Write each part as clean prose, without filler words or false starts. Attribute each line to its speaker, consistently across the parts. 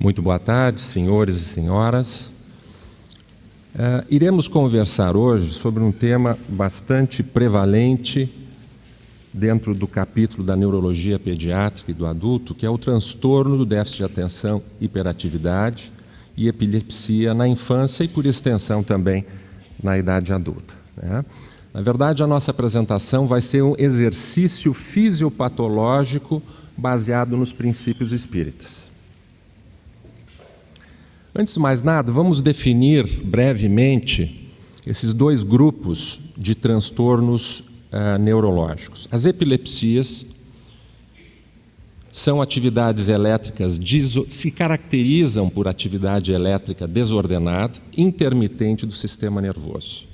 Speaker 1: Muito boa tarde, senhores e senhoras. Iremos conversar hoje sobre um tema bastante prevalente dentro do capítulo da neurologia pediátrica e do adulto, que é o transtorno do déficit de atenção, hiperatividade e epilepsia na infância e, por extensão, também na idade adulta, né? Na verdade, a nossa apresentação vai ser um exercício fisiopatológico baseado nos princípios espíritas. Antes de mais nada, vamos definir brevemente esses dois grupos de transtornos neurológicos. As epilepsias são atividades elétricas, se caracterizam por atividade elétrica desordenada, intermitente do sistema nervoso.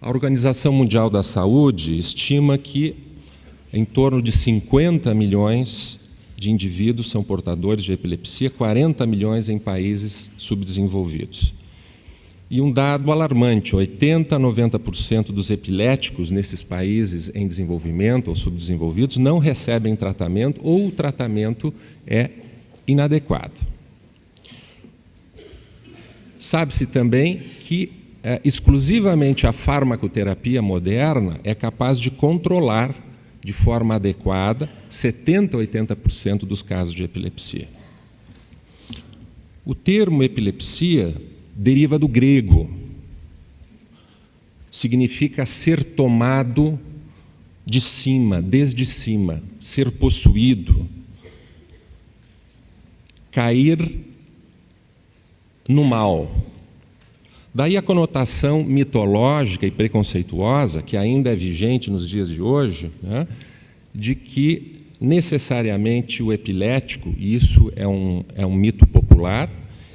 Speaker 1: A Organização Mundial da Saúde estima que em torno de 50 milhões de indivíduos são portadores de epilepsia, 40 milhões em países subdesenvolvidos. E um dado alarmante, 80% a 90% dos epiléticos nesses países em desenvolvimento ou subdesenvolvidos não recebem tratamento ou o tratamento é inadequado. Sabe-se também que exclusivamente a farmacoterapia moderna é capaz de controlar de forma adequada 70% a 80% dos casos de epilepsia. O termo epilepsia deriva do grego. Significa ser tomado de cima, desde cima, ser possuído, cair no mal. Daí a conotação mitológica e preconceituosa, que ainda é vigente nos dias de hoje, né, de que necessariamente o epilético, e isso é um mito popular,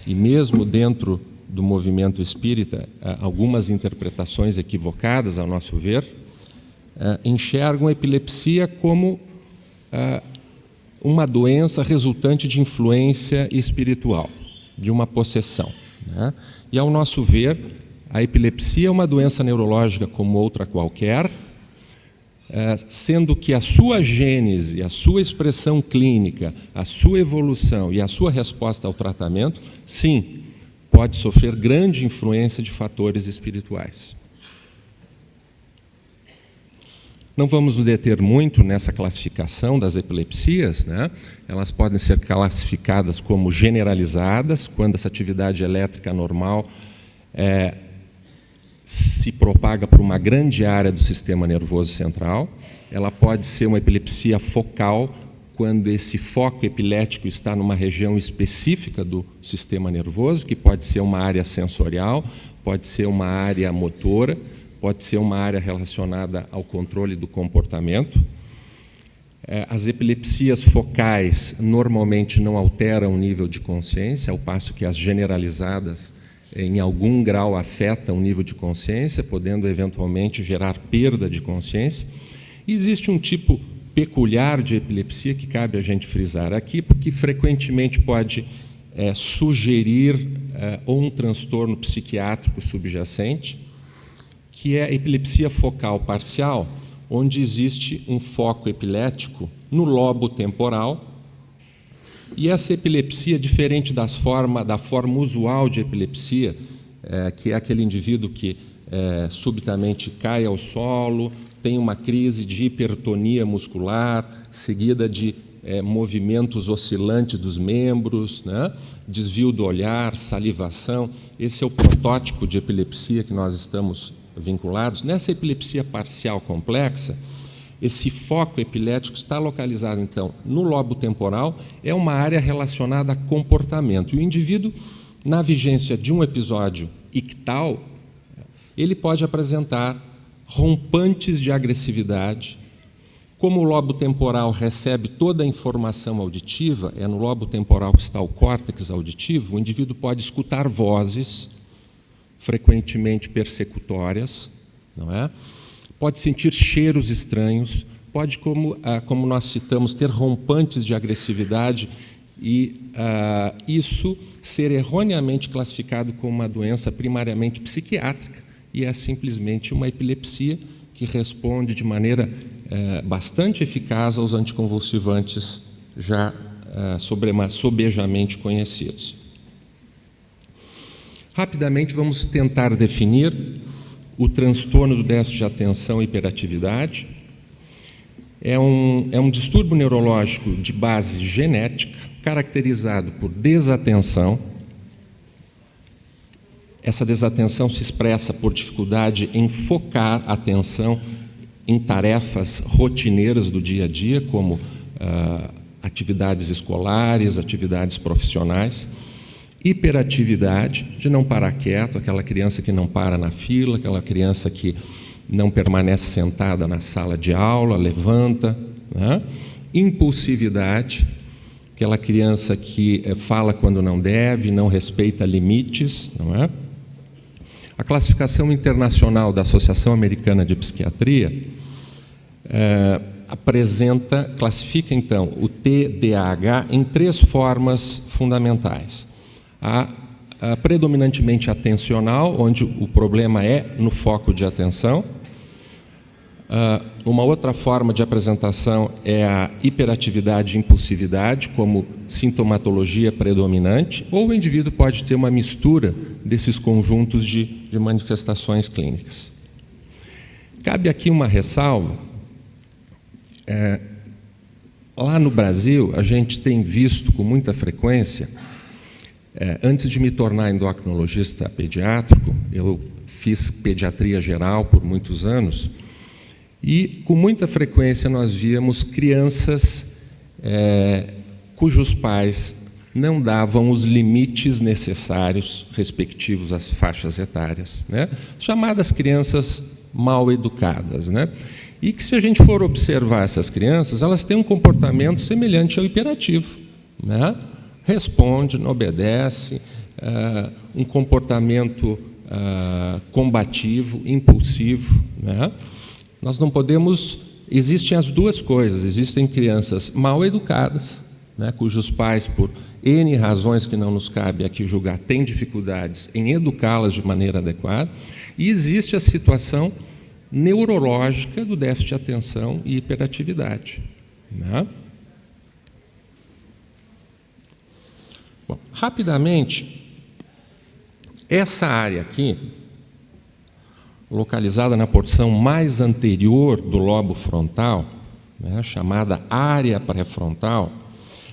Speaker 1: e mesmo dentro do movimento espírita, algumas interpretações equivocadas, ao nosso ver, enxergam a epilepsia como uma doença resultante de influência espiritual, de uma possessão, né? E, ao nosso ver, a epilepsia é uma doença neurológica como outra qualquer, sendo que a sua gênese, a sua expressão clínica, a sua evolução e a sua resposta ao tratamento, sim, pode sofrer grande influência de fatores espirituais. Não vamos nos deter muito nessa classificação das epilepsias, né? Elas podem ser classificadas como generalizadas, quando essa atividade elétrica normal se propaga por uma grande área do sistema nervoso central. Ela pode ser uma epilepsia focal, quando esse foco epilético está numa região específica do sistema nervoso, que pode ser uma área sensorial, pode ser uma área motora, pode ser uma área relacionada ao controle do comportamento. As epilepsias focais normalmente não alteram o nível de consciência, ao passo que as generalizadas, em algum grau, afetam o nível de consciência, podendo eventualmente gerar perda de consciência. E existe um tipo peculiar de epilepsia que cabe a gente frisar aqui, porque frequentemente pode sugerir ou um transtorno psiquiátrico subjacente, que é a epilepsia focal parcial, onde existe um foco epilético no lobo temporal. E essa epilepsia, diferente da forma usual de epilepsia, que é aquele indivíduo que subitamente cai ao solo, tem uma crise de hipertonia muscular, seguida de movimentos oscilantes dos membros, né? Desvio do olhar, salivação. Esse é o protótipo de epilepsia que nós estamos vinculados. Nessa epilepsia parcial complexa, esse foco epilético está localizado, então, no lobo temporal, é uma área relacionada a comportamento. E o indivíduo, na vigência de um episódio ictal, ele pode apresentar rompantes de agressividade. Como o lobo temporal recebe toda a informação auditiva, é no lobo temporal que está o córtex auditivo, o indivíduo pode escutar vozes, frequentemente persecutórias, não é? Pode sentir cheiros estranhos, pode, como nós citamos, ter rompantes de agressividade e isso ser erroneamente classificado como uma doença primariamente psiquiátrica e é simplesmente uma epilepsia que responde de maneira bastante eficaz aos anticonvulsivantes já sobejamente conhecidos. Rapidamente, vamos tentar definir o transtorno do déficit de atenção e hiperatividade. É um distúrbio neurológico de base genética, caracterizado por desatenção. Essa desatenção se expressa por dificuldade em focar a atenção em tarefas rotineiras do dia a dia, como atividades escolares, atividades profissionais. Hiperatividade, de não parar quieto, aquela criança que não para na fila, aquela criança que não permanece sentada na sala de aula, levanta, né? Impulsividade, aquela criança que fala quando não deve, não respeita limites, não é? A classificação internacional da Associação Americana de Psiquiatria classifica então o TDAH em 3 formas fundamentais. A predominantemente atencional, onde o problema é no foco de atenção. Uma outra forma de apresentação é a hiperatividade e impulsividade, como sintomatologia predominante, ou o indivíduo pode ter uma mistura desses conjuntos de manifestações clínicas. Cabe aqui uma ressalva. Lá no Brasil, a gente tem visto com muita frequência, antes de me tornar endocrinologista pediátrico, eu fiz pediatria geral por muitos anos, e com muita frequência nós víamos crianças cujos pais não davam os limites necessários respectivos às faixas etárias, né? Chamadas crianças mal educadas, né? E que, se a gente for observar essas crianças, elas têm um comportamento semelhante ao hiperativo, né? Responde, não obedece, um comportamento combativo, impulsivo, né? Nós não podemos... Existem as duas coisas. Existem crianças mal educadas, né, cujos pais, por N razões que não nos cabe aqui julgar, têm dificuldades em educá-las de maneira adequada, e existe a situação neurológica do déficit de atenção e hiperatividade, né? Bom, rapidamente, essa área aqui, localizada na porção mais anterior do lobo frontal, né, chamada área pré-frontal,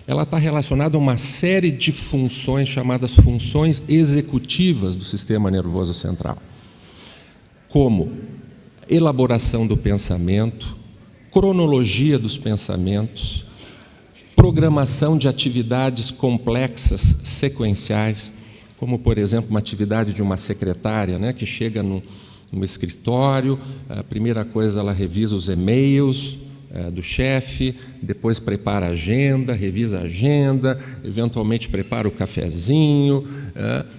Speaker 1: ela está relacionada a uma série de funções chamadas funções executivas do sistema nervoso central, como elaboração do pensamento, cronologia dos pensamentos, programação de atividades complexas, sequenciais, como, por exemplo, uma atividade de uma secretária, né, que chega no escritório, a primeira coisa ela revisa os e-mails do chefe, depois prepara a agenda, revisa a agenda, eventualmente prepara o cafezinho,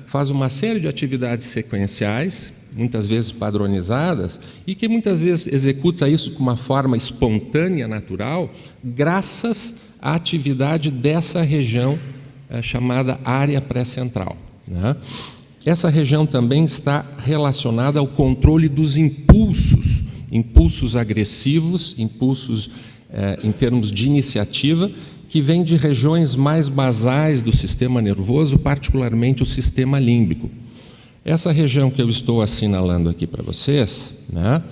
Speaker 1: faz uma série de atividades sequenciais, muitas vezes padronizadas, e que muitas vezes executa isso com uma forma espontânea, natural, graças à atividade dessa região chamada área pré-central, né? Essa região também está relacionada ao controle dos impulsos, impulsos agressivos, impulsos em termos de iniciativa, que vêm de regiões mais basais do sistema nervoso, particularmente o sistema límbico. Essa região que eu estou assinalando aqui para vocês, né,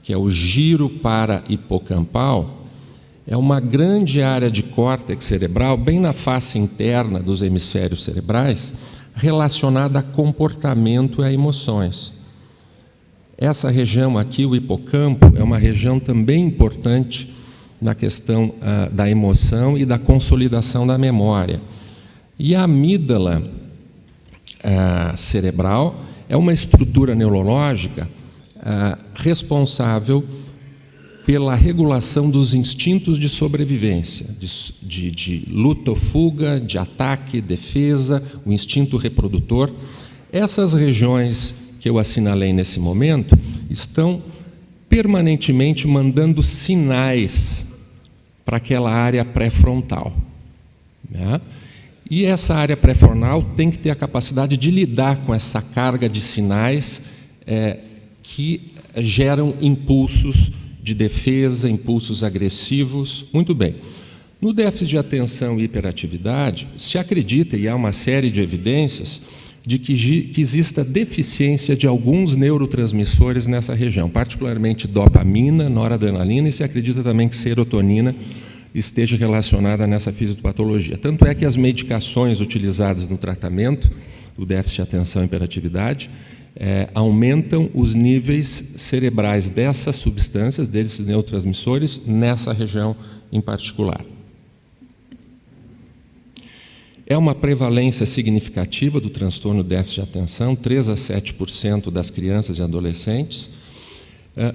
Speaker 1: que é o giro para-hipocampal, é uma grande área de córtex cerebral, bem na face interna dos hemisférios cerebrais, relacionada a comportamento e a emoções. Essa região aqui, o hipocampo, é uma região também importante na questão da emoção e da consolidação da memória. E a amígdala cerebral é uma estrutura neurológica responsável pela regulação dos instintos de sobrevivência, de luta ou fuga, de ataque, defesa, o instinto reprodutor. Essas regiões que eu assinalei nesse momento estão permanentemente mandando sinais para aquela área pré-frontal, né? E essa área pré-frontal tem que ter a capacidade de lidar com essa carga de sinais que geram impulsos de defesa, impulsos agressivos. Muito bem. No déficit de atenção e hiperatividade, se acredita, e há uma série de evidências, de que exista deficiência de alguns neurotransmissores nessa região, particularmente dopamina, noradrenalina, e se acredita também que serotonina esteja relacionada nessa fisiopatologia. Tanto é que as medicações utilizadas no tratamento do déficit de atenção e hiperatividade aumentam os níveis cerebrais dessas substâncias, desses neurotransmissores, nessa região em particular. É uma prevalência significativa do transtorno déficit de atenção, 3 a 7% das crianças e adolescentes.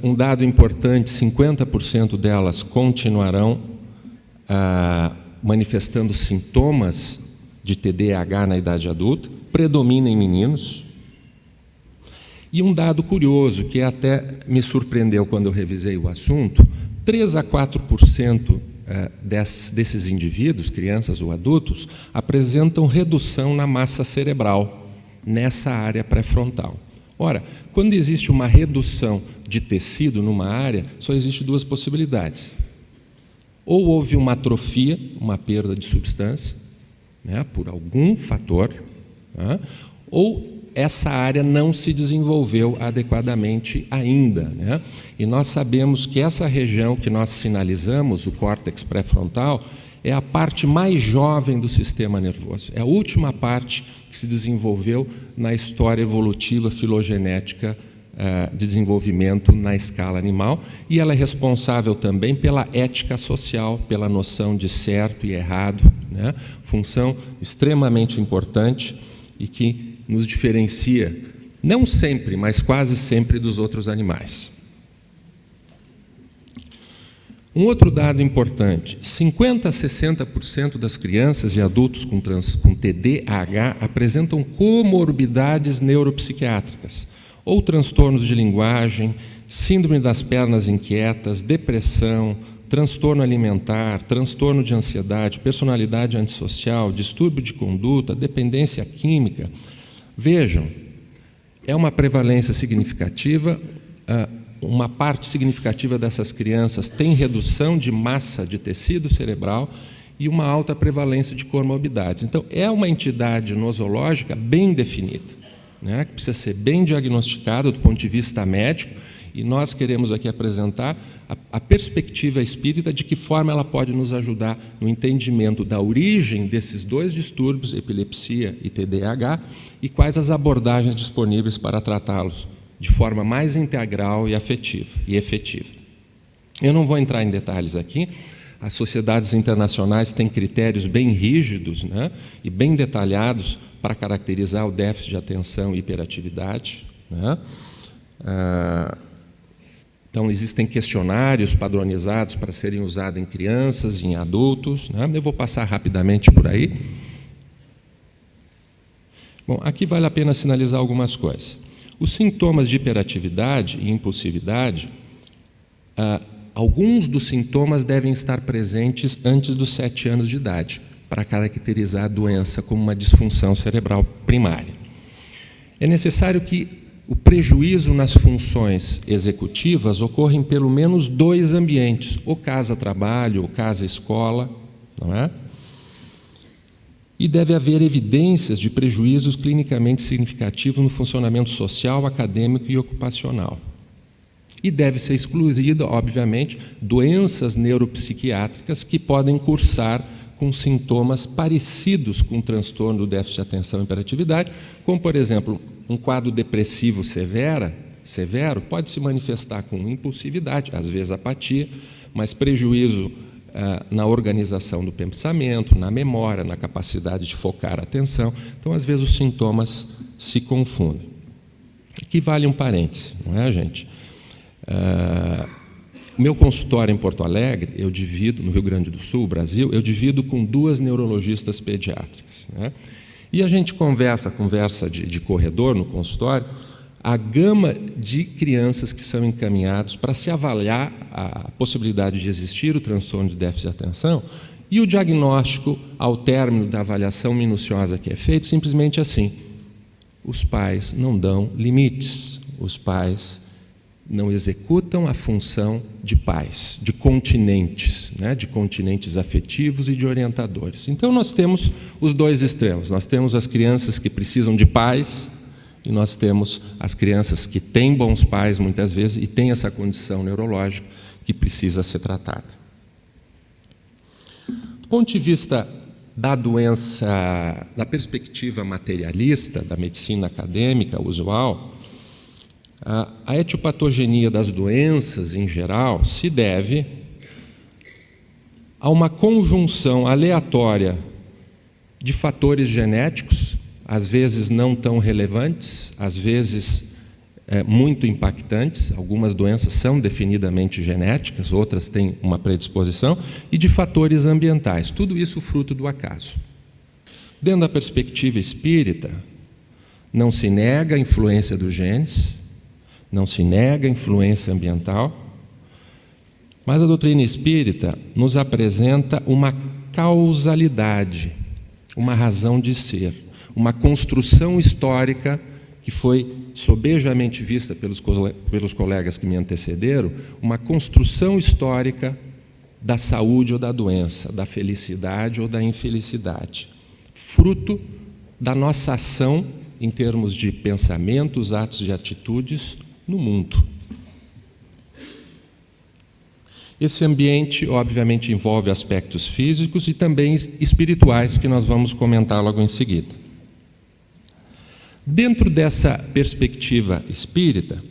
Speaker 1: Um dado importante, 50% delas continuarão manifestando sintomas de TDAH na idade adulta, predomina em meninos. E um dado curioso, que até me surpreendeu quando eu revisei o assunto, 3 a 4% desses indivíduos, crianças ou adultos, apresentam redução na massa cerebral, nessa área pré-frontal. Ora, quando existe uma redução de tecido numa área, só existe duas possibilidades. Ou houve uma atrofia, uma perda de substância, por algum fator, ou essa área não se desenvolveu adequadamente ainda. E nós sabemos que essa região que nós sinalizamos, o córtex pré-frontal, é a parte mais jovem do sistema nervoso. É a última parte que se desenvolveu na história evolutiva filogenética de desenvolvimento na escala animal, e ela é responsável também pela ética social, pela noção de certo e errado, função extremamente importante e que nos diferencia, não sempre, mas quase sempre, dos outros animais. Um outro dado importante, 50% a 60% das crianças e adultos com TDAH apresentam comorbidades neuropsiquiátricas, ou transtornos de linguagem, síndrome das pernas inquietas, depressão, transtorno alimentar, transtorno de ansiedade, personalidade antissocial, distúrbio de conduta, dependência química. Vejam, é uma prevalência significativa, uma parte significativa dessas crianças tem redução de massa de tecido cerebral e uma alta prevalência de comorbidades. Então, é uma entidade nosológica bem definida, que precisa ser bem diagnosticada do ponto de vista médico, e nós queremos aqui apresentar a perspectiva espírita de que forma ela pode nos ajudar no entendimento da origem desses dois distúrbios, epilepsia e TDAH, e quais as abordagens disponíveis para tratá-los de forma mais integral e afetiva e efetiva. Eu não vou entrar em detalhes aqui. As sociedades internacionais têm critérios bem rígidos, e bem detalhados para caracterizar o déficit de atenção e hiperatividade. Então, existem questionários padronizados para serem usados em crianças e em adultos. Eu vou passar rapidamente por aí. Bom, aqui vale a pena sinalizar algumas coisas. Os sintomas de hiperatividade e impulsividade, alguns dos sintomas devem estar presentes antes dos 7 anos de idade, para caracterizar a doença como uma disfunção cerebral primária. É necessário que o prejuízo nas funções executivas ocorra em pelo menos 2 ambientes, ou casa-trabalho, ou casa-escola, não é? E deve haver evidências de prejuízos clinicamente significativos no funcionamento social, acadêmico e ocupacional. E deve ser excluída, obviamente, doenças neuropsiquiátricas que podem cursar com sintomas parecidos com o transtorno do déficit de atenção e hiperatividade, como, por exemplo, um quadro depressivo severo pode se manifestar com impulsividade, às vezes apatia, mas prejuízo na organização do pensamento, na memória, na capacidade de focar a atenção. Então, às vezes, os sintomas se confundem. Aqui vale um parêntese, não é, gente? Meu consultório em Porto Alegre, eu divido, no Rio Grande do Sul, Brasil, eu divido com 2 neurologistas pediátricas. E a gente conversa de corredor no consultório, a gama de crianças que são encaminhados para se avaliar a possibilidade de existir o transtorno de déficit de atenção, e o diagnóstico, ao término da avaliação minuciosa que é feito, simplesmente assim: os pais não dão limites, os pais não executam a função de pais, de continentes, né? De continentes afetivos e de orientadores. Então, nós temos os dois extremos. Nós temos as crianças que precisam de pais e nós temos as crianças que têm bons pais, muitas vezes, e têm essa condição neurológica que precisa ser tratada. Do ponto de vista da doença, da perspectiva materialista, da medicina acadêmica usual, a etiopatogenia das doenças, em geral, se deve a uma conjunção aleatória de fatores genéticos, às vezes não tão relevantes, às vezes muito impactantes. Algumas doenças são definidamente genéticas, outras têm uma predisposição, e de fatores ambientais. Tudo isso fruto do acaso. Dentro da perspectiva espírita, não se nega a influência dos genes, não se nega a influência ambiental, mas a doutrina espírita nos apresenta uma causalidade, uma razão de ser, uma construção histórica que foi sobejamente vista pelos colegas que me antecederam, uma construção histórica da saúde ou da doença, da felicidade ou da infelicidade, fruto da nossa ação em termos de pensamentos, atos e atitudes no mundo. Esse ambiente, obviamente, envolve aspectos físicos e também espirituais, que nós vamos comentar logo em seguida. Dentro dessa perspectiva espírita,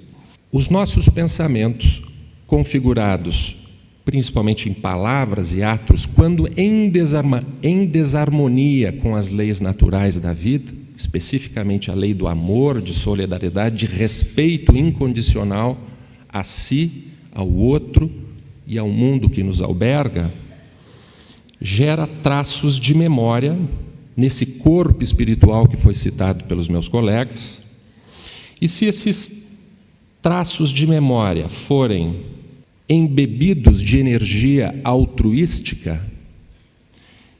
Speaker 1: os nossos pensamentos, configurados principalmente em palavras e atos, quando em desarmonia com as leis naturais da vida, especificamente a lei do amor, de solidariedade, de respeito incondicional a si, ao outro e ao mundo que nos alberga, gera traços de memória nesse corpo espiritual que foi citado pelos meus colegas. E se esses traços de memória forem embebidos de energia altruística,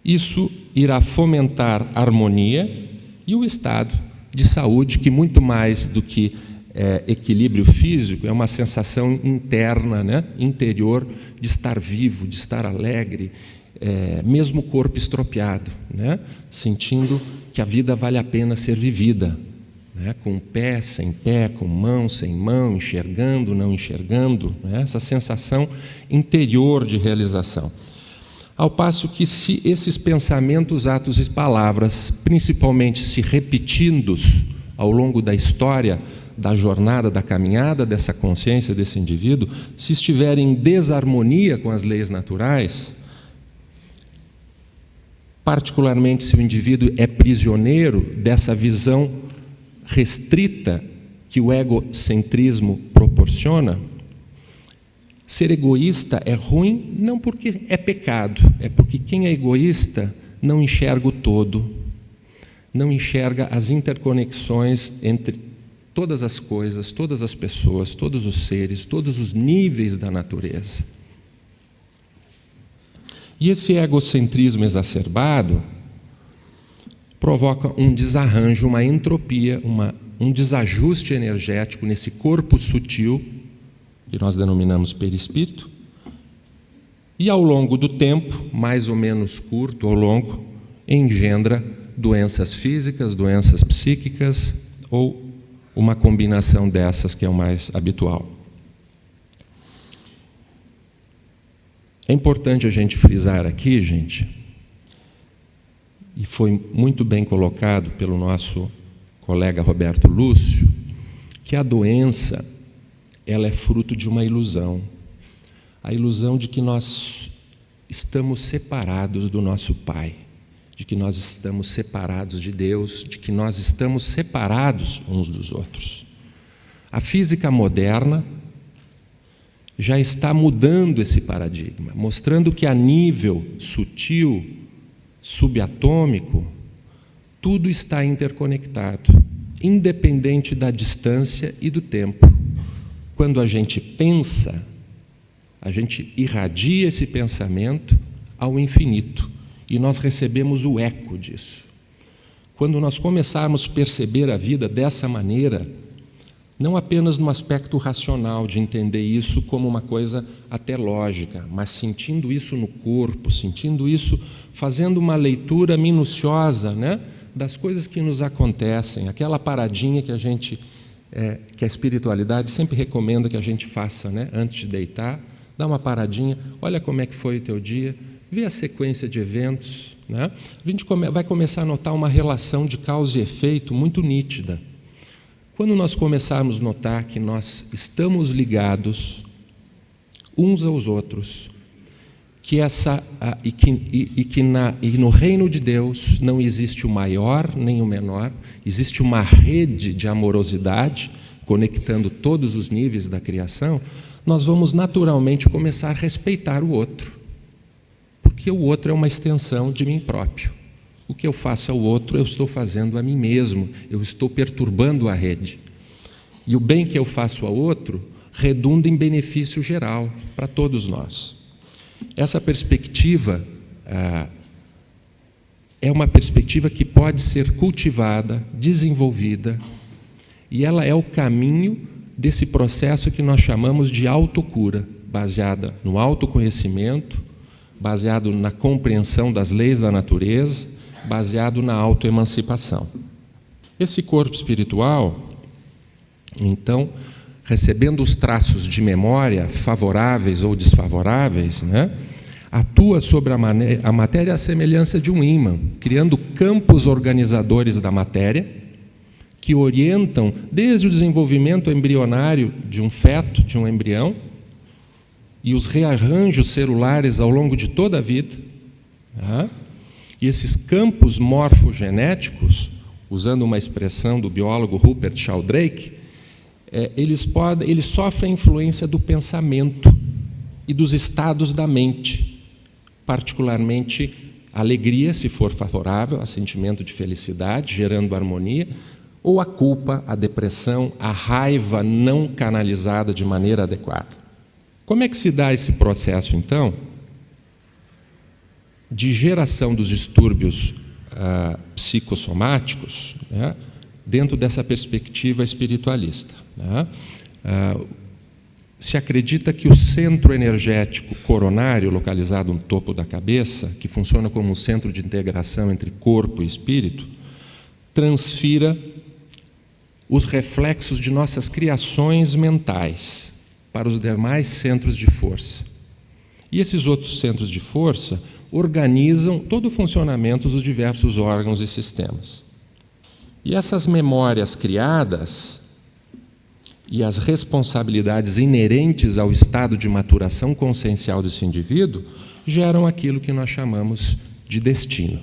Speaker 1: isso irá fomentar harmonia e o estado de saúde, que muito mais do que equilíbrio físico, é uma sensação interna, né, interior, de estar vivo, de estar alegre, mesmo o corpo estropiado, né, sentindo que a vida vale a pena ser vivida, né, com pé, sem pé, com mão, sem mão, enxergando, não enxergando, né, essa sensação interior de realização. Ao passo que, se esses pensamentos, atos e palavras, principalmente se repetindo ao longo da história, da jornada, da caminhada dessa consciência, desse indivíduo, se estiverem em desarmonia com as leis naturais, particularmente se o indivíduo é prisioneiro dessa visão restrita que o egocentrismo proporciona, ser egoísta é ruim não porque é pecado, é porque quem é egoísta não enxerga o todo, não enxerga as interconexões entre todas as coisas, todas as pessoas, todos os seres, todos os níveis da natureza. E esse egocentrismo exacerbado provoca um desarranjo, uma entropia, um desajuste energético nesse corpo sutil, que nós denominamos perispírito, e ao longo do tempo, mais ou menos curto ou longo, engendra doenças físicas, doenças psíquicas ou uma combinação dessas, que é o mais habitual. É importante a gente frisar aqui, gente, e foi muito bem colocado pelo nosso colega Roberto Lúcio, que a doença, ela é fruto de uma ilusão. A ilusão de que nós estamos separados do nosso Pai, de que nós estamos separados de Deus, de que nós estamos separados uns dos outros. A física moderna já está mudando esse paradigma, mostrando que a nível sutil, subatômico, tudo está interconectado, independente da distância e do tempo. Quando a gente pensa, a gente irradia esse pensamento ao infinito e nós recebemos o eco disso. Quando nós começarmos a perceber a vida dessa maneira, Não apenas no aspecto racional, de entender isso como uma coisa até lógica, mas sentindo isso no corpo, sentindo isso, fazendo uma leitura minuciosa, né, das coisas que nos acontecem, aquela paradinha que que a espiritualidade sempre recomenda que a gente faça, né, antes de deitar, dá uma paradinha, olha como é que foi o teu dia, vê a sequência de eventos, né? A gente vai começar a notar uma relação de causa e efeito muito nítida. Quando nós começarmos a notar que nós estamos ligados uns aos outros, que no reino de Deus não existe o maior nem o menor, existe uma rede de amorosidade conectando todos os níveis da criação, nós vamos naturalmente começar a respeitar o outro, porque o outro é uma extensão de mim próprio. O que eu faço ao outro, eu estou fazendo a mim mesmo, eu estou perturbando a rede. E o bem que eu faço ao outro redunda em benefício geral para todos nós. Essa perspectiva é uma perspectiva que pode ser cultivada, desenvolvida, e ela é o caminho desse processo que nós chamamos de autocura, baseada no autoconhecimento, baseado na compreensão das leis da natureza, baseado na autoemancipação. Esse corpo espiritual, então, recebendo os traços de memória, favoráveis ou desfavoráveis, né, atua sobre a matéria à semelhança de um ímã, criando campos organizadores da matéria, que orientam desde o desenvolvimento embrionário de um feto, de um embrião, e os rearranjos celulares ao longo de toda a vida. Tá? E esses campos morfogenéticos, usando uma expressão do biólogo Rupert Sheldrake, eles sofrem a influência do pensamento e dos estados da mente, particularmente a alegria, se for favorável, a sentimento de felicidade, gerando harmonia, ou a culpa, a depressão, a raiva não canalizada de maneira adequada. Como é que se dá esse processo, então, de geração dos distúrbios psicossomáticos, né, dentro dessa perspectiva espiritualista? Né? Se acredita que o centro energético coronário, localizado no topo da cabeça, que funciona como um centro de integração entre corpo e espírito, transfira os reflexos de nossas criações mentais para os demais centros de força. E esses outros centros de força organizam todo o funcionamento dos diversos órgãos e sistemas. E essas memórias criadas e as responsabilidades inerentes ao estado de maturação consciencial desse indivíduo geram aquilo que nós chamamos de destino.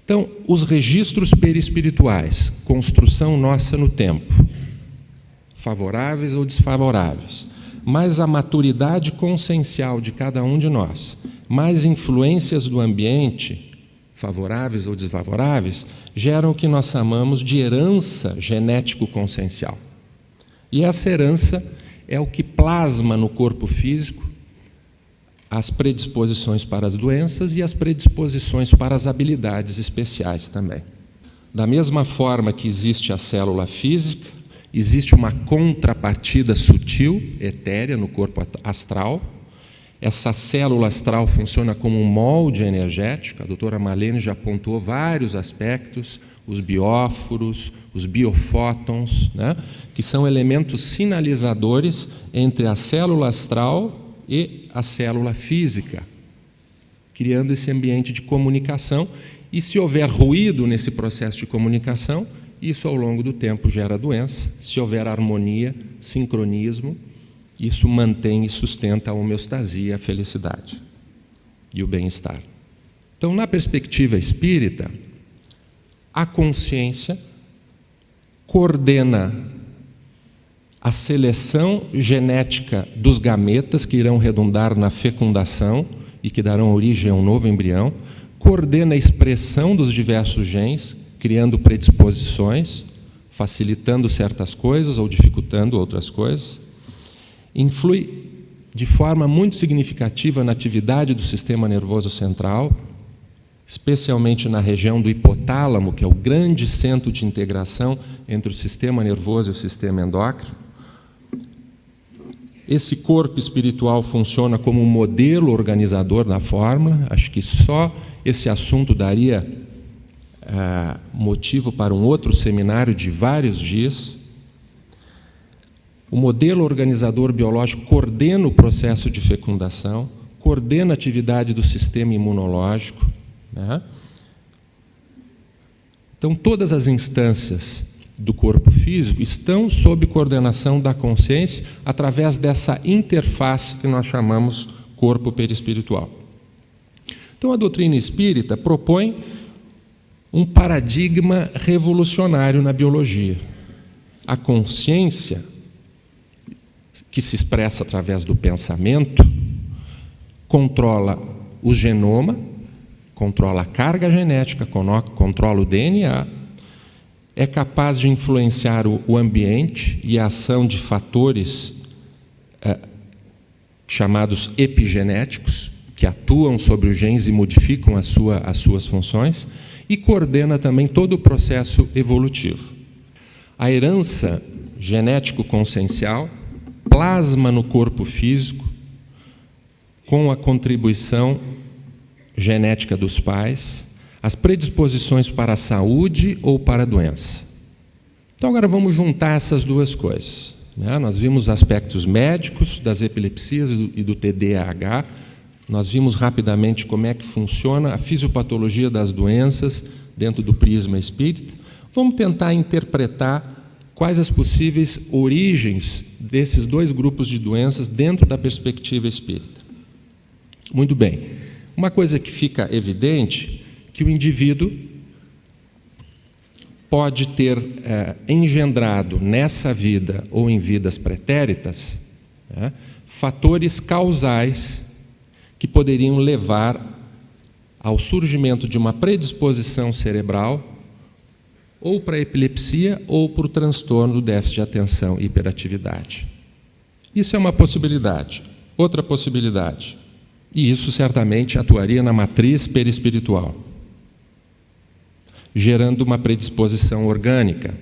Speaker 1: Então, os registros perispirituais, construção nossa no tempo, favoráveis ou desfavoráveis, mais a maturidade consciencial de cada um de nós, mais influências do ambiente, favoráveis ou desfavoráveis, geram o que nós chamamos de herança genético-consciencial. E essa herança é o que plasma no corpo físico as predisposições para as doenças e as predisposições para as habilidades especiais também. Da mesma forma que existe a célula física, existe uma contrapartida sutil, etérea, no corpo astral. Essa célula astral funciona como um molde energético. A doutora Marlene já apontou vários aspectos, os bióforos, os biofótons, né, que são elementos sinalizadores entre a célula astral e a célula física, criando esse ambiente de comunicação. E se houver ruído nesse processo de comunicação, isso ao longo do tempo gera doença. Se houver harmonia, sincronismo, isso mantém e sustenta a homeostasia, a felicidade e o bem-estar. Então, na perspectiva espírita, a consciência coordena a seleção genética dos gametas que irão redundar na fecundação e que darão origem a um novo embrião, coordena a expressão dos diversos genes, criando predisposições, facilitando certas coisas ou dificultando outras coisas, influi de forma muito significativa na atividade do sistema nervoso central, especialmente na região do hipotálamo, que é o grande centro de integração entre o sistema nervoso e o sistema endócrino. Esse corpo espiritual funciona como um modelo organizador da fórmula. Acho que só esse assunto daria motivo para um outro seminário de vários dias. O modelo organizador biológico coordena o processo de fecundação, coordena a atividade do sistema imunológico, né? Então, todas as instâncias do corpo físico estão sob coordenação da consciência através dessa interface que nós chamamos corpo perispiritual. Então, a doutrina espírita propõe um paradigma revolucionário na biologia. A consciência, que se expressa através do pensamento, controla o genoma, controla a carga genética, controla o DNA, é capaz de influenciar o ambiente e a ação de fatores chamados epigenéticos, que atuam sobre os genes e modificam as suas funções, e coordena também todo o processo evolutivo. A herança genético-consciencial plasma no corpo físico, com a contribuição genética dos pais, as predisposições para a saúde ou para a doença. Então, agora vamos juntar essas duas coisas, né? Nós vimos aspectos médicos das epilepsias e do TDAH, nós vimos rapidamente como é que funciona a fisiopatologia das doenças dentro do prisma espírita. Vamos tentar interpretar quais as possíveis origens desses dois grupos de doenças dentro da perspectiva espírita. Muito bem. Uma coisa que fica evidente, que o indivíduo pode ter engendrado nessa vida ou em vidas pretéritas, né, fatores causais que poderiam levar ao surgimento de uma predisposição cerebral ou para a epilepsia ou para o transtorno do déficit de atenção e hiperatividade. Isso é uma possibilidade. Outra possibilidade, e isso certamente atuaria na matriz perispiritual, gerando uma predisposição orgânica.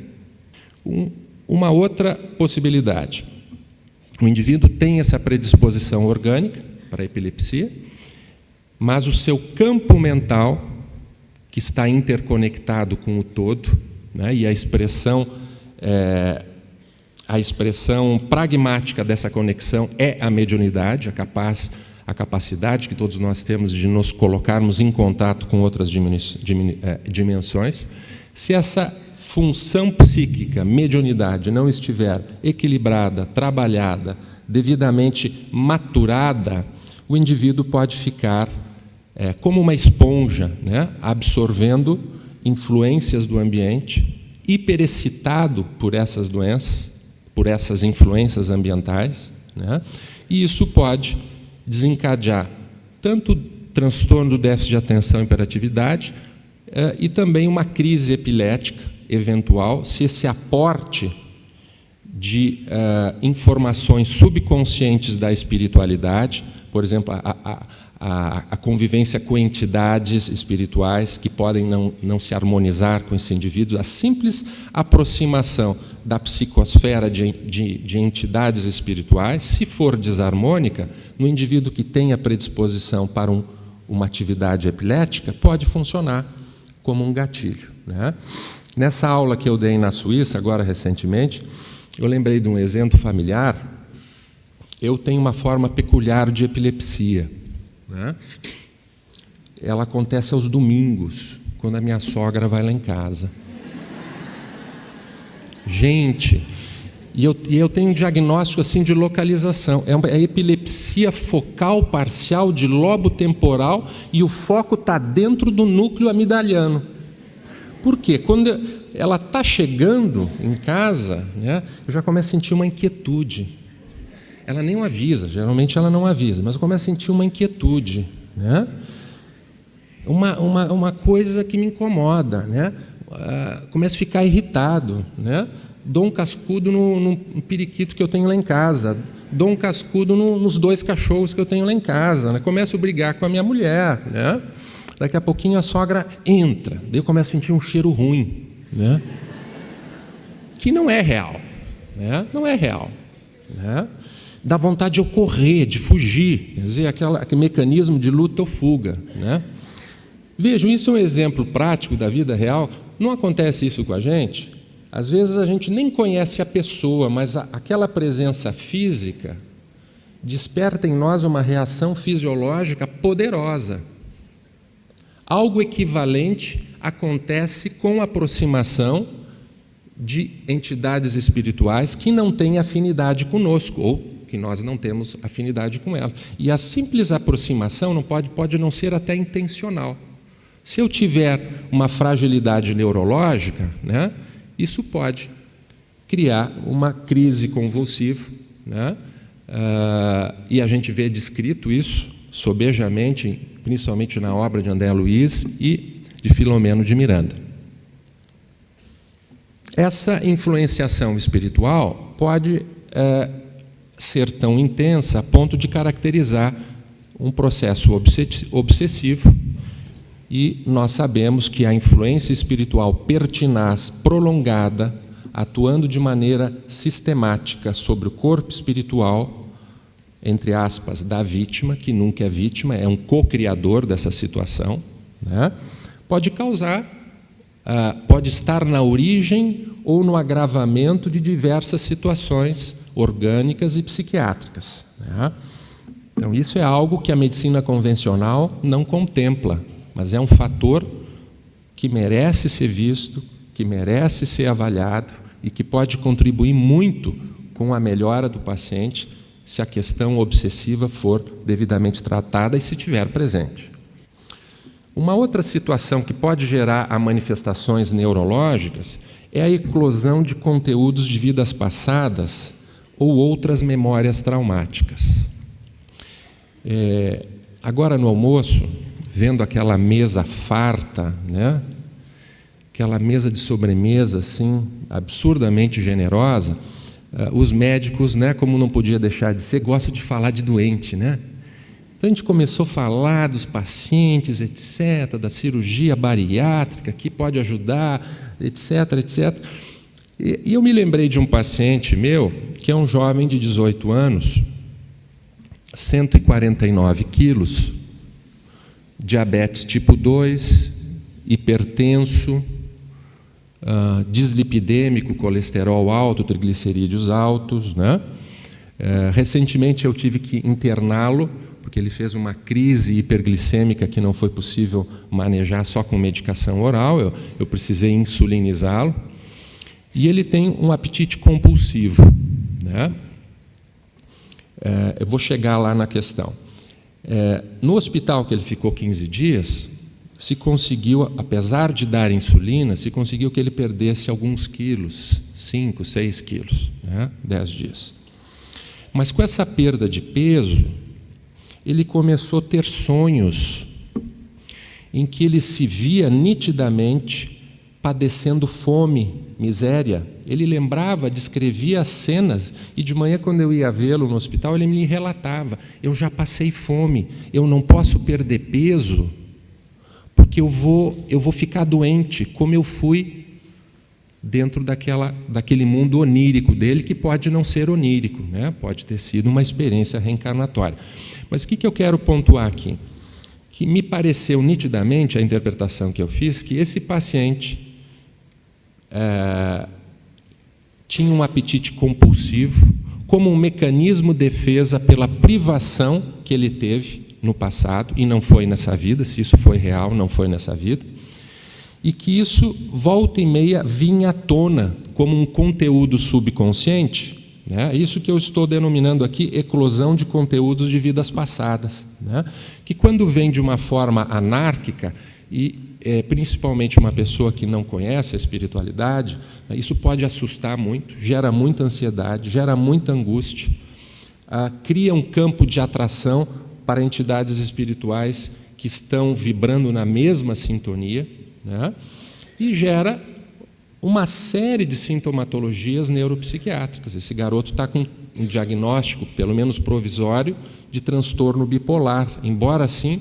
Speaker 1: Uma outra possibilidade, o indivíduo tem essa predisposição orgânica para a epilepsia, mas o seu campo mental, que está interconectado com o todo, né, e a expressão pragmática dessa conexão é a mediunidade, a capacidade que todos nós temos de nos colocarmos em contato com outras dimensões. Se essa função psíquica, mediunidade, não estiver equilibrada, trabalhada, devidamente maturada, o indivíduo pode ficar como uma esponja, né, absorvendo influências do ambiente, hiperexcitado por essas doenças, por essas influências ambientais, né, e isso pode desencadear tanto transtorno do déficit de atenção e hiperatividade e também uma crise epilética eventual, se esse aporte de informações subconscientes da espiritualidade, por exemplo, a convivência com entidades espirituais que podem não se harmonizar com esse indivíduo, a simples aproximação da psicosfera de entidades espirituais, se for desarmônica, no indivíduo que tem a predisposição para uma atividade epilética, pode funcionar como um gatilho, né? Nessa aula que eu dei na Suíça, agora recentemente, eu lembrei de um exemplo familiar. Eu tenho uma forma peculiar de epilepsia, né? Ela acontece aos domingos, quando a minha sogra vai lá em casa. Gente, e eu tenho um diagnóstico assim de localização. É epilepsia focal parcial de lobo temporal e o foco está dentro do núcleo amidaliano. Por quê? Quando ela está chegando em casa, né, eu já começo a sentir uma inquietude. Ela nem avisa, geralmente ela não avisa, mas eu começo a sentir uma inquietude, né? Uma coisa que me incomoda, né? Começo a ficar irritado, né? Dou um cascudo no periquito que eu tenho lá em casa, dou um cascudo nos 2 cachorros que eu tenho lá em casa, né? Começo a brigar com a minha mulher, né? Daqui a pouquinho a sogra entra, daí eu começo a sentir um cheiro ruim, né? que não é real, né? Não é real, né? Dá vontade de eu correr, de fugir, quer dizer, aquele mecanismo de luta ou fuga, né? Vejam, isso é um exemplo prático da vida real. Não acontece isso com a gente? Às vezes a gente nem conhece a pessoa, mas aquela presença física desperta em nós uma reação fisiológica poderosa. Algo equivalente acontece com a aproximação de entidades espirituais que não têm afinidade conosco, ou que nós não temos afinidade com elas. E a simples aproximação pode não ser até intencional. Se eu tiver uma fragilidade neurológica, né, isso pode criar uma crise convulsiva, né? E a gente vê descrito isso sobejamente, principalmente na obra de André Luiz e de Filomeno de Miranda. Essa influenciação espiritual pode ser tão intensa a ponto de caracterizar um processo obsessivo, e nós sabemos que a influência espiritual pertinaz, prolongada, atuando de maneira sistemática sobre o corpo espiritual, entre aspas, da vítima, que nunca é vítima, é um co-criador dessa situação, né? Pode causar, pode estar na origem ou no agravamento de diversas situações orgânicas e psiquiátricas, né? Então, isso é algo que a medicina convencional não contempla, mas é um fator que merece ser visto, que merece ser avaliado e que pode contribuir muito com a melhora do paciente se a questão obsessiva for devidamente tratada e se estiver presente. Uma outra situação que pode gerar a manifestações neurológicas é a eclosão de conteúdos de vidas passadas ou outras memórias traumáticas. Agora no almoço, vendo aquela mesa farta, né? Aquela mesa de sobremesa assim, absurdamente generosa, os médicos, né, como não podia deixar de ser, gostam de falar de doente, né? Então a gente começou a falar dos pacientes, etc., da cirurgia bariátrica, que pode ajudar, etc., etc. E eu me lembrei de um paciente meu, que é um jovem de 18 anos, 149 quilos, diabetes tipo 2, hipertenso, dislipidêmico, colesterol alto, triglicerídeos altos, né? Recentemente eu tive que interná-lo, porque ele fez uma crise hiperglicêmica que não foi possível manejar só com medicação oral, eu precisei insulinizá-lo, e ele tem um apetite compulsivo, né? Eu vou chegar lá na questão. No hospital que ele ficou 15 dias, se conseguiu, apesar de dar insulina, se conseguiu que ele perdesse alguns quilos, 5, 6 quilos, né? 10 dias. Mas com essa perda de peso, ele começou a ter sonhos em que ele se via nitidamente padecendo fome, miséria. Ele lembrava, descrevia as cenas, e de manhã, quando eu ia vê-lo no hospital, ele me relatava: eu já passei fome, eu não posso perder peso, porque eu vou ficar doente, como eu fui dentro daquele mundo onírico dele, que pode não ser onírico, né? Pode ter sido uma experiência reencarnatória. Mas o que eu quero pontuar aqui? Que me pareceu nitidamente, a interpretação que eu fiz, que esse paciente tinha um apetite compulsivo como um mecanismo de defesa pela privação que ele teve no passado, e não foi nessa vida, se isso foi real, não foi nessa vida, e que isso, volta e meia, vinha à tona como um conteúdo subconsciente, né? Isso que eu estou denominando aqui eclosão de conteúdos de vidas passadas, né? Que quando vem de uma forma anárquica, e principalmente uma pessoa que não conhece a espiritualidade, isso pode assustar muito, gera muita ansiedade, gera muita angústia, cria um campo de atração para entidades espirituais que estão vibrando na mesma sintonia, né? E gera uma série de sintomatologias neuropsiquiátricas. Esse garoto está com um diagnóstico, pelo menos provisório, de transtorno bipolar, embora assim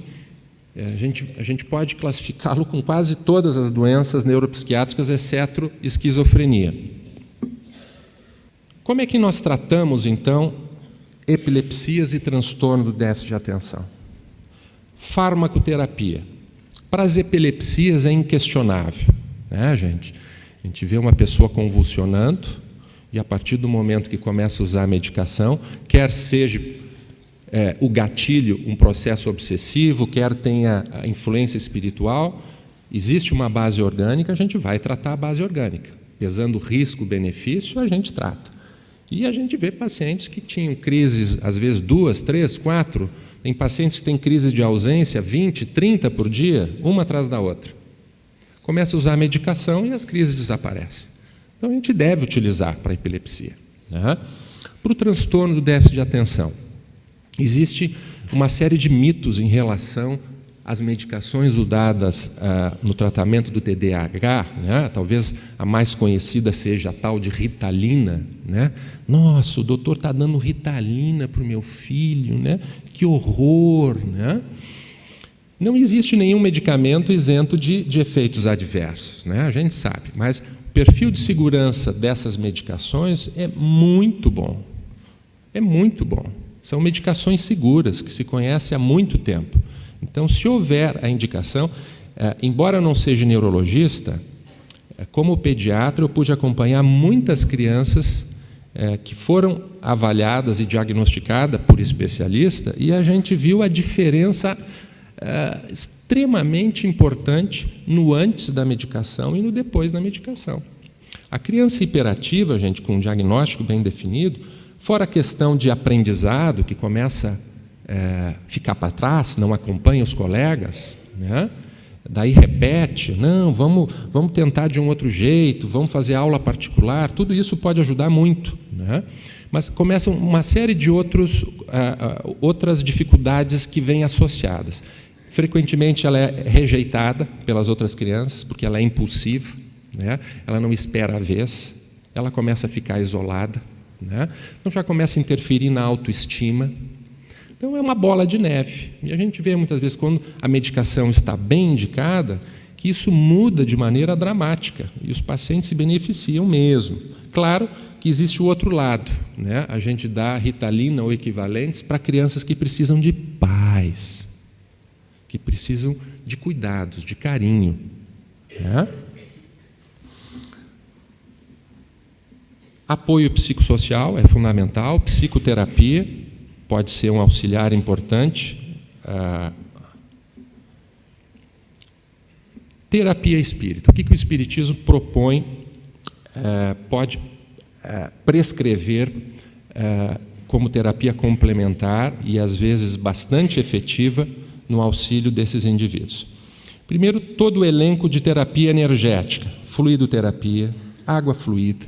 Speaker 1: a gente pode classificá-lo com quase todas as doenças neuropsiquiátricas, exceto esquizofrenia. Como é que nós tratamos, então, epilepsias e transtorno do déficit de atenção? Farmacoterapia. Para as epilepsias é inquestionável, né, gente? A gente vê uma pessoa convulsionando e, a partir do momento que começa a usar a medicação, quer seja o gatilho um processo obsessivo, quer tenha a influência espiritual, existe uma base orgânica, a gente vai tratar a base orgânica. Pesando risco-benefício, a gente trata. E a gente vê pacientes que tinham crises, às vezes 2, 3, 4. Tem pacientes que têm crise de ausência 20, 30 por dia, uma atrás da outra. Começa a usar a medicação e as crises desaparecem. Então, a gente deve utilizar para a epilepsia, né? Para o transtorno do déficit de atenção, existe uma série de mitos em relação às medicações usadas no tratamento do TDAH, né? Talvez a mais conhecida seja a tal de Ritalina, né? Nossa, o doutor está dando Ritalina para o meu filho, né? Que horror, né? Não existe nenhum medicamento isento de efeitos adversos, né? A gente sabe, mas o perfil de segurança dessas medicações é muito bom. É muito bom. São medicações seguras, que se conhecem há muito tempo. Então, se houver a indicação, embora eu não seja neurologista, como pediatra eu pude acompanhar muitas crianças que foram avaliadas e diagnosticadas por especialista, e a gente viu a diferença extremamente importante no antes da medicação e no depois da medicação. A criança hiperativa, gente, com um diagnóstico bem definido, fora a questão de aprendizado, que começa a ficar para trás, não acompanha os colegas, né? Daí repete, não, vamos tentar de um outro jeito, vamos fazer aula particular, tudo isso pode ajudar muito, né? Mas começam uma série de outras dificuldades que vêm associadas. Frequentemente ela é rejeitada pelas outras crianças, porque ela é impulsiva, né? Ela não espera a vez, ela começa a ficar isolada, né? Então já começa a interferir na autoestima. Então é uma bola de neve. E a gente vê muitas vezes, quando a medicação está bem indicada, que isso muda de maneira dramática e os pacientes se beneficiam mesmo. Claro que existe o outro lado, né? A gente dá Ritalina ou equivalentes para crianças que precisam de paz, que precisam de cuidados, de carinho, né? Apoio psicossocial é fundamental, psicoterapia pode ser um auxiliar importante. Terapia espírita. O que o Espiritismo propõe, pode prescrever como terapia complementar e, às vezes, bastante efetiva no auxílio desses indivíduos. Primeiro, todo o elenco de terapia energética, fluidoterapia, água fluida.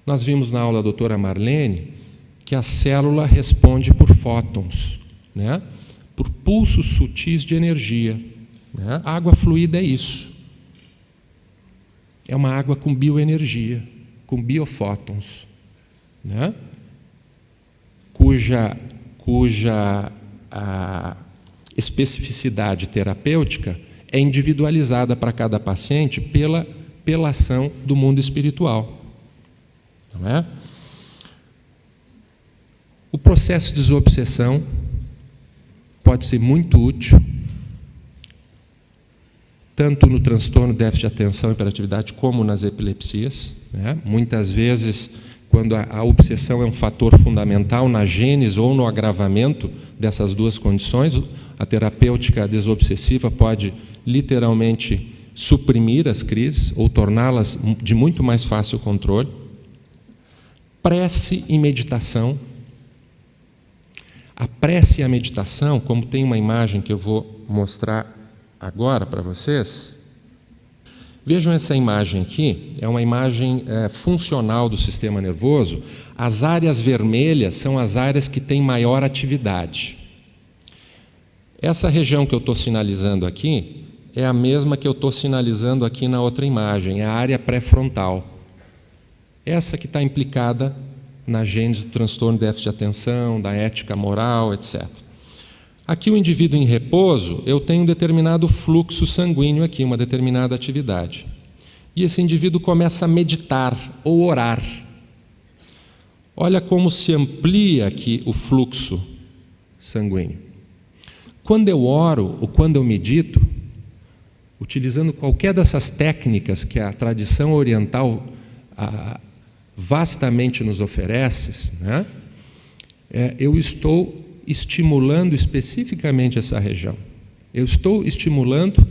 Speaker 1: Nós vimos na aula da doutora Marlene que a célula responde por fótons, né? Por pulsos sutis de energia, né? A água fluida é isso. É uma água com bioenergia, com biofótons, né? Cuja a especificidade terapêutica é individualizada para cada paciente pela ação do mundo espiritual, não é? O processo de desobsessão pode ser muito útil, tanto no transtorno de déficit de atenção e hiperatividade, como nas epilepsias, né? Muitas vezes, quando a obsessão é um fator fundamental na gênese ou no agravamento dessas duas condições, a terapêutica desobsessiva pode literalmente suprimir as crises ou torná-las de muito mais fácil controle. Prece e meditação. A prece e a meditação, como tem uma imagem que eu vou mostrar agora para vocês, vejam essa imagem aqui, é uma imagem funcional do sistema nervoso. As áreas vermelhas são as áreas que têm maior atividade. Essa região que eu estou sinalizando aqui é a mesma que eu estou sinalizando aqui na outra imagem, é a área pré-frontal. Essa que está implicada na gênese do transtorno de déficit de atenção, da ética moral, etc. Aqui o indivíduo em repouso, eu tenho um determinado fluxo sanguíneo aqui, uma determinada atividade. E esse indivíduo começa a meditar ou orar. olha como se amplia aqui o fluxo sanguíneo. Quando eu oro ou quando eu medito, utilizando qualquer dessas técnicas que a tradição oriental vastamente nos oferece, né? Eu estou estimulando especificamente essa região. Eu estou estimulando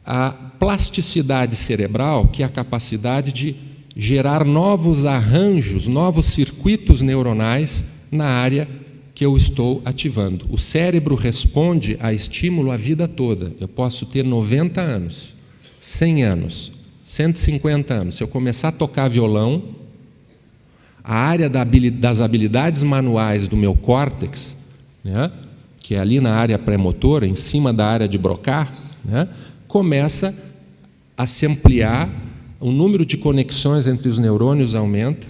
Speaker 1: a plasticidade cerebral, que é a capacidade de gerar novos arranjos, novos circuitos neuronais na área que eu estou ativando. O cérebro responde a estímulo a vida toda. Eu posso ter 90 anos, 100 anos, 150 anos. Se eu começar a tocar violão, a área das habilidades manuais do meu córtex, né, que é ali na área pré-motora, em cima da área de Broca, né, começa a se ampliar, o número de conexões entre os neurônios aumenta.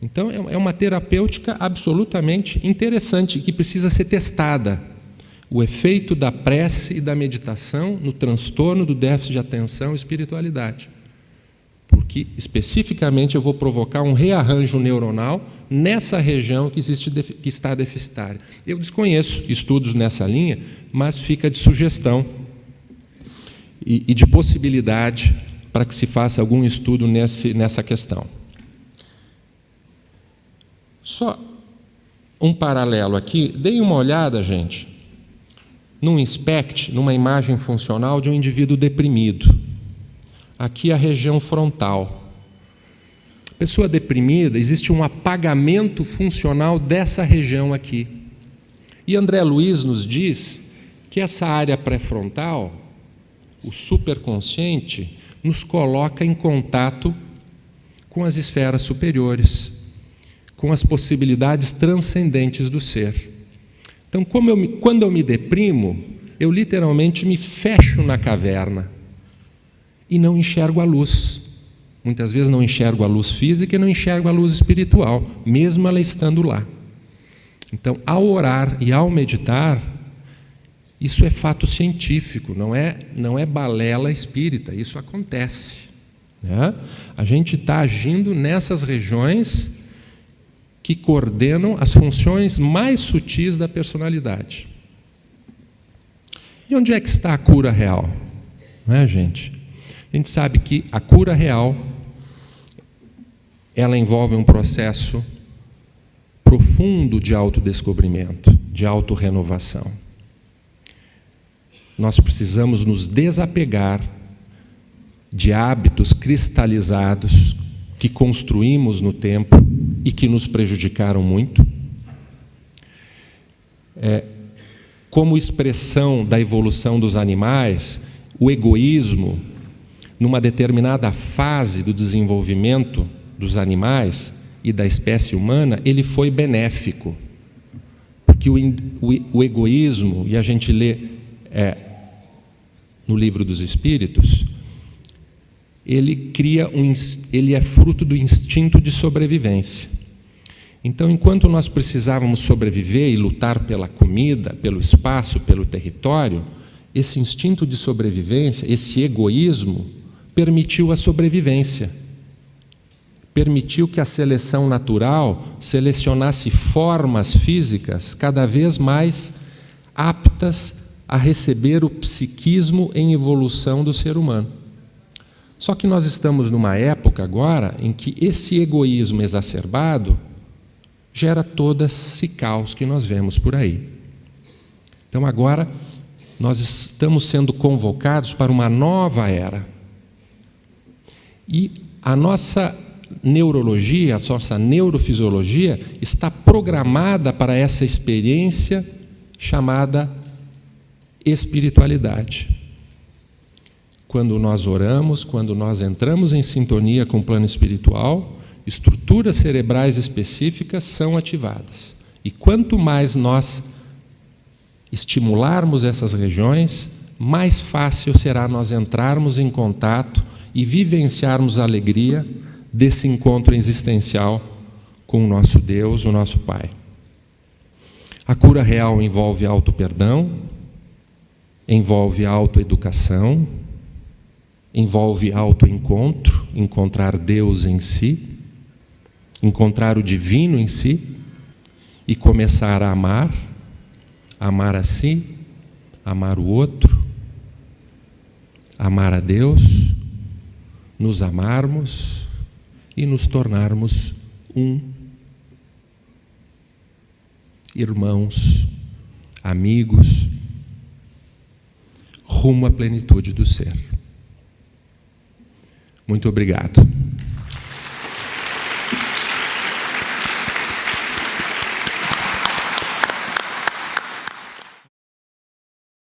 Speaker 1: Então, é uma terapêutica absolutamente interessante, que precisa ser testada. O efeito da prece e da meditação no transtorno do déficit de atenção e espiritualidade. Porque, especificamente, eu vou provocar um rearranjo neuronal nessa região que está deficitária. Eu desconheço estudos nessa linha, mas fica de sugestão e de possibilidade para que se faça algum estudo nessa questão. Só um paralelo aqui. Deem uma olhada, gente, num SPECT, numa imagem funcional de um indivíduo deprimido. Aqui a região frontal. Pessoa deprimida, existe um apagamento funcional dessa região aqui. E André Luiz nos diz que essa área pré-frontal, o superconsciente, nos coloca em contato com as esferas superiores, com as possibilidades transcendentes do ser. Então, quando eu me deprimo, eu literalmente me fecho na caverna e não enxergo a luz. Muitas vezes não enxergo a luz física e não enxergo a luz espiritual, mesmo ela estando lá. Então, ao orar e ao meditar, isso é fato científico, não é balela espírita, isso acontece, né? A gente está agindo nessas regiões que coordenam as funções mais sutis da personalidade. E onde é que está a cura real? Não é, gente? A gente sabe que a cura real, ela envolve um processo profundo de autodescobrimento, de autorrenovação. Nós precisamos nos desapegar de hábitos cristalizados que construímos no tempo e que nos prejudicaram muito. Como expressão da evolução dos animais, o egoísmo, numa determinada fase do desenvolvimento dos animais e da espécie humana, ele foi benéfico. Porque o egoísmo, e a gente lê no Livro dos Espíritos, ele é fruto do instinto de sobrevivência. Então, enquanto nós precisávamos sobreviver e lutar pela comida, pelo espaço, pelo território, esse instinto de sobrevivência, esse egoísmo, permitiu a sobrevivência. Permitiu que a seleção natural selecionasse formas físicas cada vez mais aptas a receber o psiquismo em evolução do ser humano. Só que nós estamos numa época agora em que esse egoísmo exacerbado gera todo esse caos que nós vemos por aí. Então agora nós estamos sendo convocados para uma nova era. E a nossa neurologia, a nossa neurofisiologia está programada para essa experiência chamada espiritualidade. Quando nós oramos, quando nós entramos em sintonia com o plano espiritual, estruturas cerebrais específicas são ativadas. E quanto mais nós estimularmos essas regiões, mais fácil será nós entrarmos em contato e vivenciarmos a alegria desse encontro existencial com o nosso Deus, o nosso Pai. A cura real envolve auto-perdão, envolve autoeducação, envolve autoencontro, encontrar Deus em si, encontrar o divino em si e começar a amar a si, amar o outro, amar a Deus, nos amarmos e nos tornarmos irmãos, amigos, rumo à plenitude do ser. Muito obrigado.